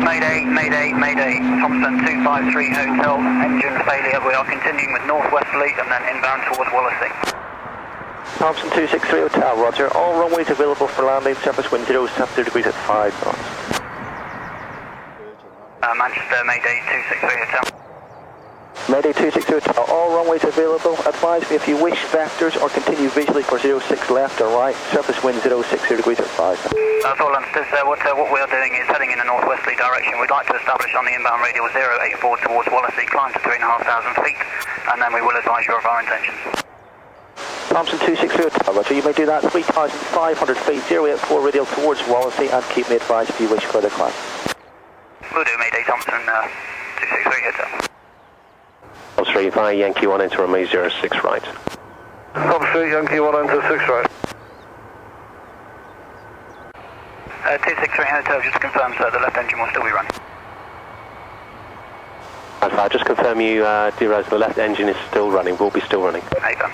Mayday, Mayday, Mayday. Thompson 253 Hotel, engine failure. We are continuing with northwesterly and then inbound towards Wallasey. Thompson 263 Hotel, roger. All runways available for landing, surface wind 070 degrees at 5 knots. Manchester, Mayday 263 Hotel. Mayday 263 Hotel, all runways available. Advise me if you wish vectors or continue visually for 06 left or right, surface wind 060 degrees at 5 knots. That's all understood, sir. What we are doing is heading in a northwesterly direction. We'd like to establish on the inbound radial 084 towards Wallasey, climb to 3,500 feet, and then we will advise you of our intentions. Thompson 263 Hotel, roger. You may do that 3,500 feet, 084 radial towards Wallasey, and keep me advised if you wish further climb. We'll do, Mayday Thompson 263 Hotel. Osprey via Yankee 1 into runway 06 right. Osprey Yankee 1 into 6 right. 263 Hotel, just to confirm, sir, the left engine will still be running. Alpha, just confirm you, Deraz, the left engine is still running, will be still running. Over.